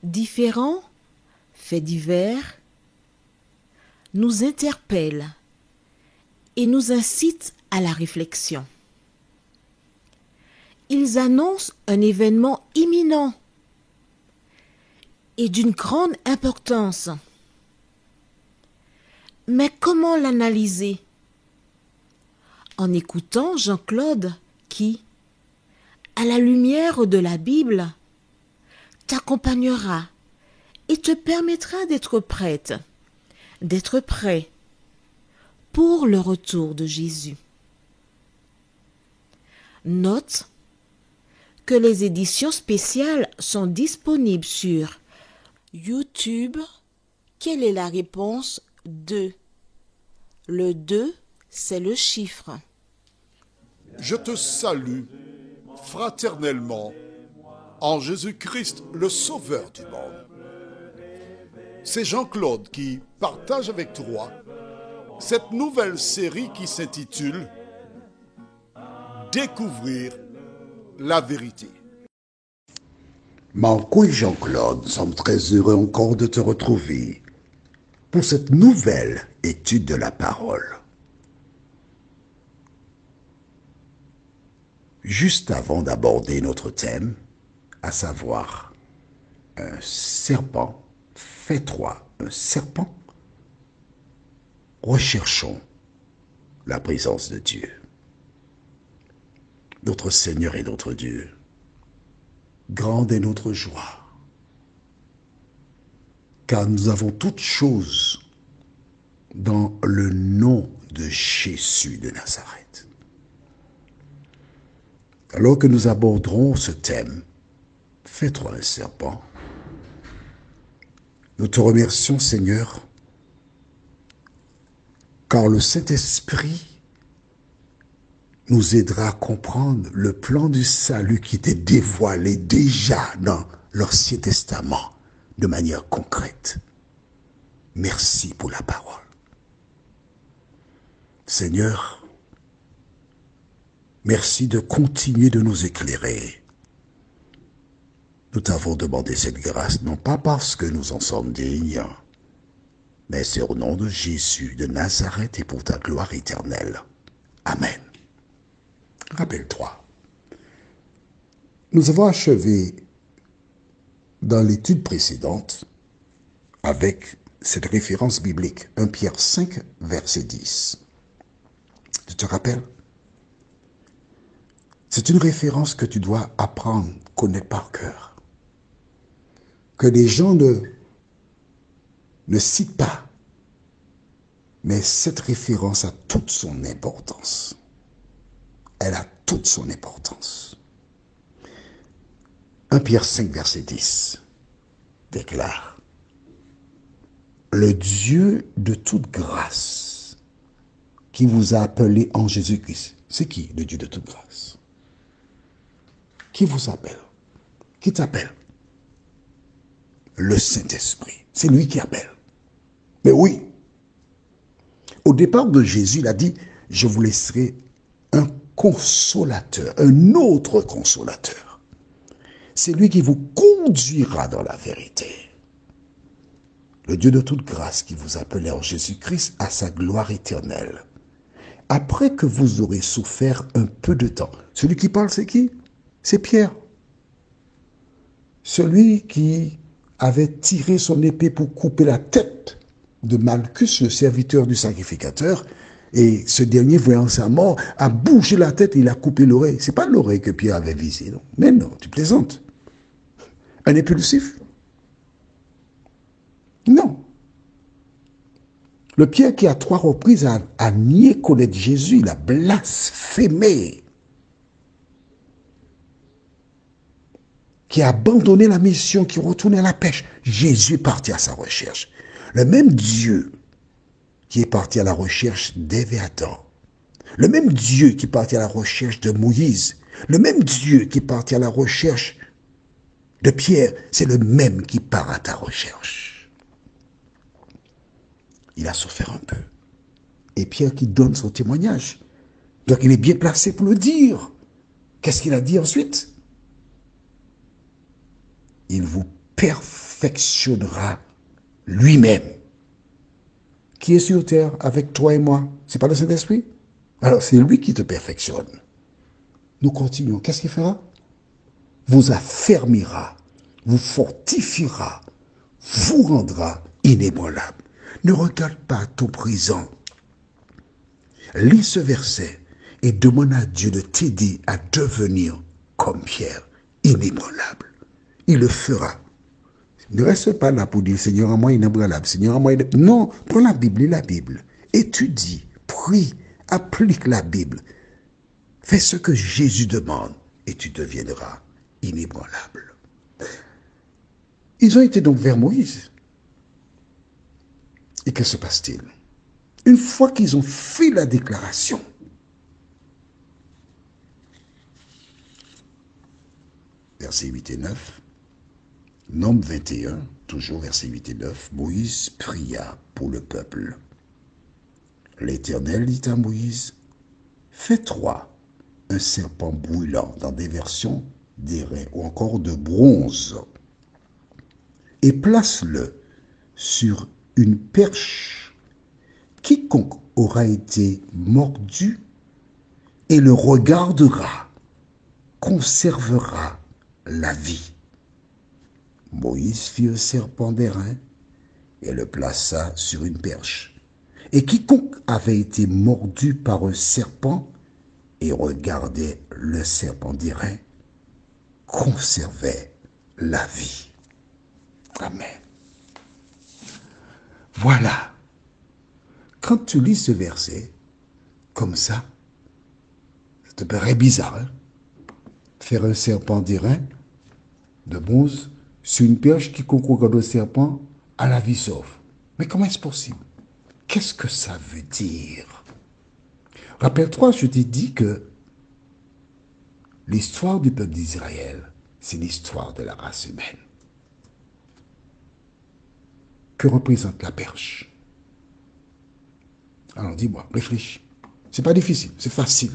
Différents faits divers nous interpellent et nous incitent à la réflexion. Ils annoncent un événement imminent et d'une grande importance. Mais comment l'analyser? En écoutant Jean-Claude qui, à la lumière de la Bible, t'accompagnera et te permettra d'être prête, d'être prêt pour le retour de Jésus. Note que les éditions spéciales sont disponibles sur YouTube. Quelle est la réponse 2? Le 2, c'est le chiffre. Je te salue fraternellement en Jésus-Christ, le Sauveur du monde. C'est Jean-Claude qui partage avec toi cette nouvelle série qui s'intitule Découvrir la vérité. Marco et Jean-Claude sommes très heureux encore de te retrouver pour cette nouvelle étude de la parole. Juste avant d'aborder notre thème, à savoir un serpent, fait 3, un serpent, recherchons la présence de Dieu. Notre Seigneur et notre Dieu, grande est notre joie, car nous avons toutes choses dans le nom de Jésus de Nazareth. Alors que nous aborderons ce thème, fais-toi un serpent, nous te remercions, Seigneur, car le Saint-Esprit nous aidera à comprendre le plan du salut qui était dévoilé déjà dans l'Ancien Testament de manière concrète. Merci pour la parole. Seigneur, merci de continuer de nous éclairer. Nous t'avons demandé cette grâce, non pas parce que nous en sommes dignes, mais c'est au nom de Jésus de Nazareth et pour ta gloire éternelle. Amen. Rappelle-toi, nous avons achevé dans l'étude précédente avec cette référence biblique, 1 Pierre 5, verset 10. Tu te rappelles? C'est une référence que tu dois apprendre, connaître par cœur. Que les gens ne citent pas. Mais cette référence a toute son importance. Elle a toute son importance. 1 Pierre 5, verset 10 déclare: le Dieu de toute grâce qui vous a appelé en Jésus-Christ. C'est qui, le Dieu de toute grâce? Qui vous appelle? Qui t'appelle? Le Saint-Esprit. C'est lui qui appelle. Mais oui, au départ de Jésus, il a dit, je vous laisserai un consolateur, un autre consolateur. C'est lui qui vous conduira dans la vérité. Le Dieu de toute grâce qui vous appelait en Jésus-Christ à sa gloire éternelle. Après que vous aurez souffert un peu de temps. Celui qui parle, c'est qui? C'est Pierre. Celui qui avait tiré son épée pour couper la tête de Malchus, le serviteur du sacrificateur, et ce dernier, voyant sa mort, a bougé la tête et il a coupé l'oreille. C'est pas l'oreille que Pierre avait visée, non. Mais non, tu plaisantes. Un impulsif? Non. Le Pierre qui à 3 reprises a nié connaître Jésus, il a blasphémé. qui a abandonné la mission, qui retournait à la pêche. Jésus est parti à sa recherche. Le même Dieu qui est parti à la recherche d'Ève et Adam. Le même Dieu qui est parti à la recherche de Moïse. Le même Dieu qui est parti à la recherche de Pierre. C'est le même qui part à ta recherche. Il a souffert un peu. Et Pierre qui donne son témoignage. Donc il est bien placé pour le dire. Qu'est-ce qu'il a dit ensuite? Il vous perfectionnera lui-même. Qui est sur terre avec toi et moi? C'est pas le Saint-Esprit? Alors c'est lui qui te perfectionne. Nous continuons. Qu'est-ce qu'il fera? Vous affermira, vous fortifiera, vous rendra inébranlable. Ne regarde pas ton présent. Lis ce verset et demande à Dieu de t'aider à devenir comme Pierre, inébranlable. Il le fera. Ne reste pas là pour dire Seigneur, à moi inébranlable, Seigneur, à moi inébranlable. Non, prends la Bible, lis la Bible. Étudie, prie, applique la Bible. Fais ce que Jésus demande et tu deviendras inébranlable. Ils ont été donc vers Moïse. Et que se passe-t-il? Une fois qu'ils ont fait la déclaration, versets 8 et 9, Nombre 21, toujours versets 8 et 9, Moïse pria pour le peuple. L'Éternel dit à Moïse, fais-toi un serpent brûlant dans des versions d'airain ou encore de bronze et place-le sur une perche. Quiconque aura été mordu et le regardera conservera la vie. Moïse fit un serpent d'airain et le plaça sur une perche. Et quiconque avait été mordu par un serpent et regardait le serpent d'airain conservait la vie. Amen. Voilà. Quand tu lis ce verset, comme ça te paraît bizarre, hein? Faire un serpent d'airain, de bronze, sur une perche qui concourt au serpent à la vie sauve. Mais comment est-ce possible? Qu'est-ce que ça veut dire? Rappelle-toi, je t'ai dit que l'histoire du peuple d'Israël, c'est l'histoire de la race humaine. Que représente la perche? Alors dis-moi, réfléchis. C'est pas difficile, c'est facile.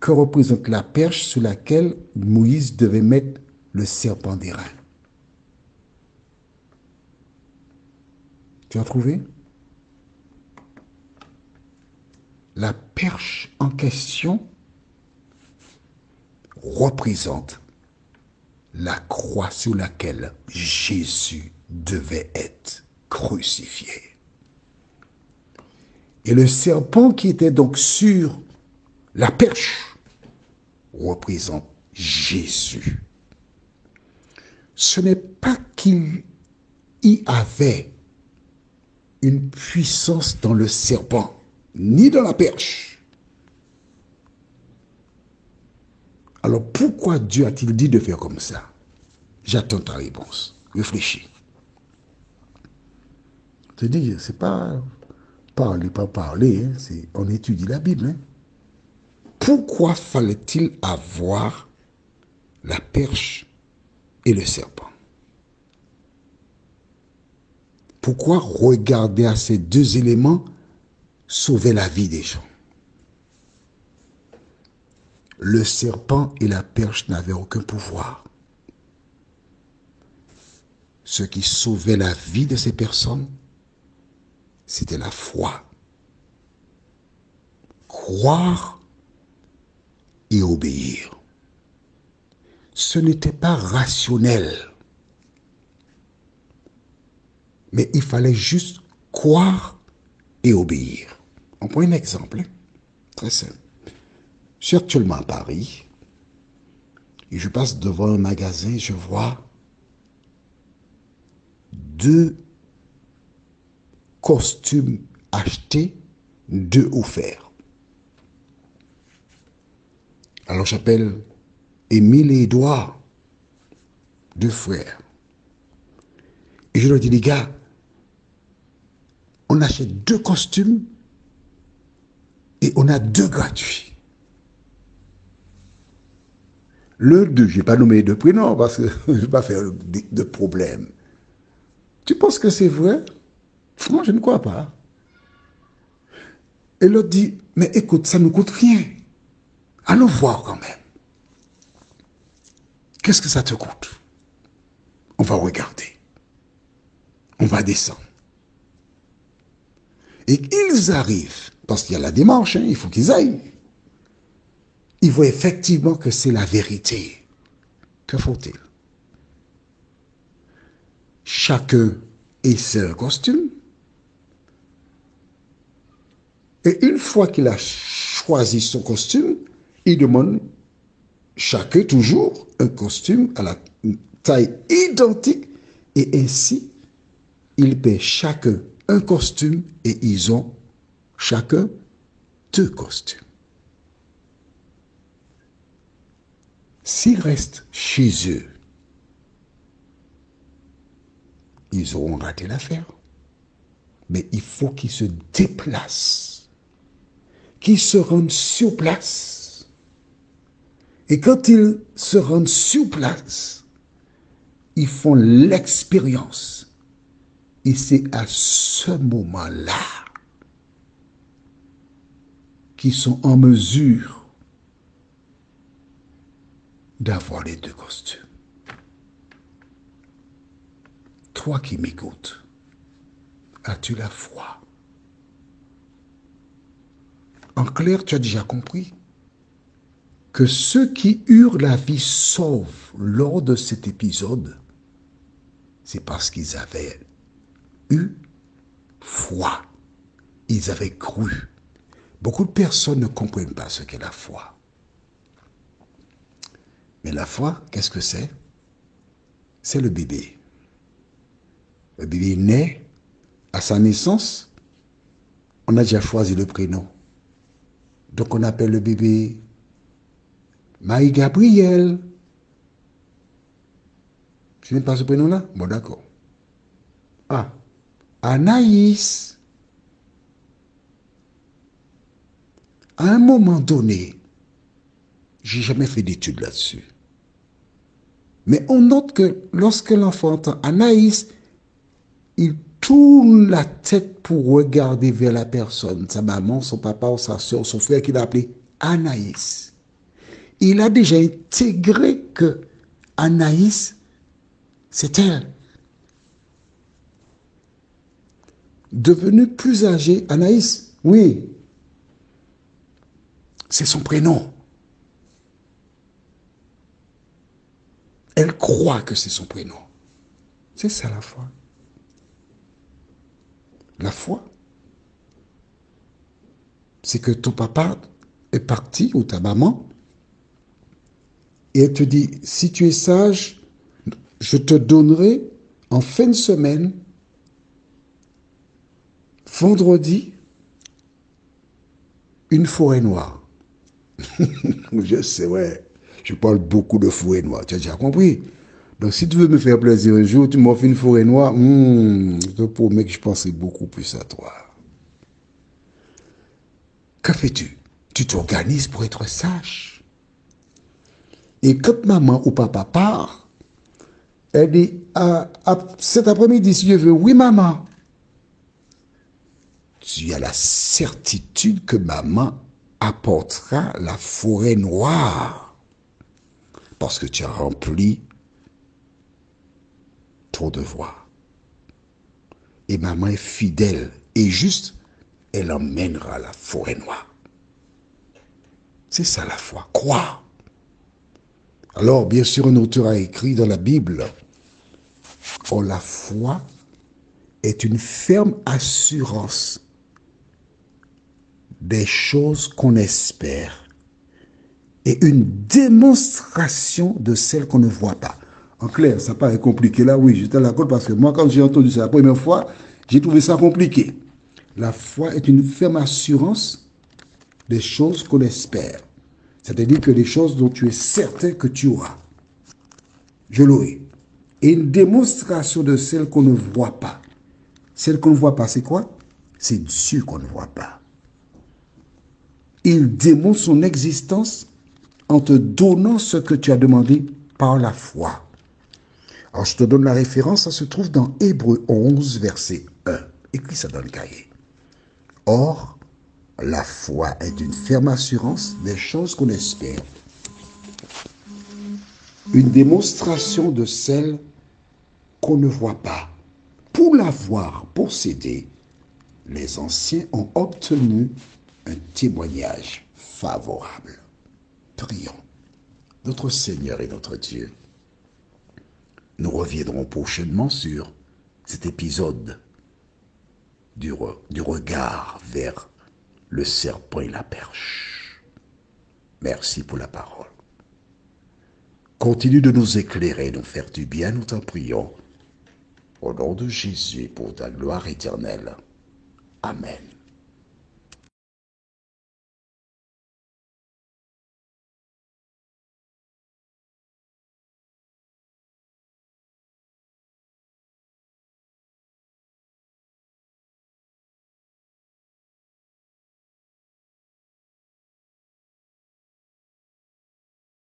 Que représente la perche sur laquelle Moïse devait mettre le serpent d'airain? Tu as trouvé? La perche en question représente la croix sur laquelle Jésus devait être crucifié. Et le serpent qui était donc sur la perche représente Jésus. Ce n'est pas qu'il y avait une puissance dans le serpent, ni dans la perche. Alors pourquoi Dieu a-t-il dit de faire comme ça? J'attends ta réponse. Réfléchis. Je te dis, c'est pas parler, pas parler, hein, on étudie la Bible. Hein. Pourquoi fallait-il avoir la perche et le serpent? Pourquoi regarder à ces deux éléments sauver la vie des gens? Le serpent et la perche n'avaient aucun pouvoir. Ce qui sauvait la vie de ces personnes, c'était la foi. Croire et obéir. Ce n'était pas rationnel. Mais il fallait juste croire et obéir. On prend un exemple, hein? Très simple. Je suis actuellement à Paris et je passe devant un magasin et je vois 2 costumes achetés, 2 offerts. Alors j'appelle Émile et Édouard. 2 frères. Et je leur dis, les gars, on achète 2 costumes et on a 2 gratuits. Le 2, je n'ai pas nommé de prénom parce que je ne vais pas faire de problème. Tu penses que c'est vrai? Franchement, je ne crois pas. Et l'autre dit, mais écoute, ça ne nous coûte rien. Allons voir quand même. Qu'est-ce que ça te coûte? On va regarder. On va descendre. Et ils arrivent, parce qu'il y a la démarche, il faut qu'ils aillent. Ils voient effectivement que c'est la vérité. Que faut-il? Chacun essaie un costume. Et une fois qu'il a choisi son costume, il demande chacun toujours un costume à la taille identique. Et ainsi, ils paient chacun un costume et ils ont chacun 2 costumes. S'ils restent chez eux, ils auront raté l'affaire. Mais il faut qu'ils se déplacent, qu'ils se rendent sur place. Et quand ils se rendent sur place, ils font l'expérience. Et c'est à ce moment-là qu'ils sont en mesure d'avoir les 2 costumes. Toi qui m'écoutes, as-tu la foi? En clair, tu as déjà compris que ceux qui eurent la vie sauve lors de cet épisode, c'est parce qu'ils avaient eu foi. Ils avaient cru. Beaucoup de personnes ne comprennent pas ce qu'est la foi. Mais la foi, qu'est-ce que c'est? C'est le bébé. Le bébé naît, à sa naissance, on a déjà choisi le prénom. Donc on appelle le bébé Marie-Gabriel. Tu n'aimes pas ce prénom-là? Bon, d'accord. Ah, Anaïs. À un moment donné, j'ai jamais fait d'études là-dessus. Mais on note que lorsque l'enfant entend Anaïs, il tourne la tête pour regarder vers la personne, sa maman, son papa ou sa soeur, son frère qu'il a appelé Anaïs. Il a déjà intégré que Anaïs, c'est elle. Devenue plus âgée, Anaïs, oui, c'est son prénom. Elle croit que c'est son prénom. C'est ça la foi. La foi, c'est que ton papa est parti, ou ta maman, et elle te dit, si tu es sage, je te donnerai en fin de semaine, vendredi, une forêt noire. Je sais, ouais, je parle beaucoup de forêt noire, tu as déjà compris. Donc si tu veux me faire plaisir un jour, tu m'offres une forêt noire, je te promets que je penserai beaucoup plus à toi. Que fais-tu? Tu t'organises pour être sage. Et quand maman ou papa part, elle dit, cet après-midi, si je veux, oui maman. Tu as la certitude que maman apportera la forêt noire. Parce que tu as rempli ton devoir. Et maman est fidèle et juste, elle emmènera la forêt noire. C'est ça la foi, croire. Alors, bien sûr, un auteur a écrit dans la Bible, oh, la foi est une ferme assurance des choses qu'on espère et une démonstration de celles qu'on ne voit pas. En clair, ça paraît compliqué là, oui, j'étais d'accord parce que moi, quand j'ai entendu ça la première fois, j'ai trouvé ça compliqué. La foi est une ferme assurance des choses qu'on espère. C'est-à-dire que des choses dont tu es certain que tu auras. Je l'aurai. Et une démonstration de celle qu'on ne voit pas. Celle qu'on ne voit pas, c'est quoi? C'est Dieu qu'on ne voit pas. Il démontre son existence en te donnant ce que tu as demandé par la foi. Alors, je te donne la référence, ça se trouve dans Hébreux 11, verset 1. Écris ça dans le cahier. Or, la foi est une ferme assurance des choses qu'on espère. Une démonstration de celles qu'on ne voit pas. Pour l'avoir possédée, les anciens ont obtenu un témoignage favorable. Prions. Notre Seigneur et notre Dieu, nous reviendrons prochainement sur cet épisode du regard vers le serpent et la perche. Merci pour la parole. Continue de nous éclairer, nous faire du bien, nous t'en prions. Au nom de Jésus, pour ta gloire éternelle. Amen.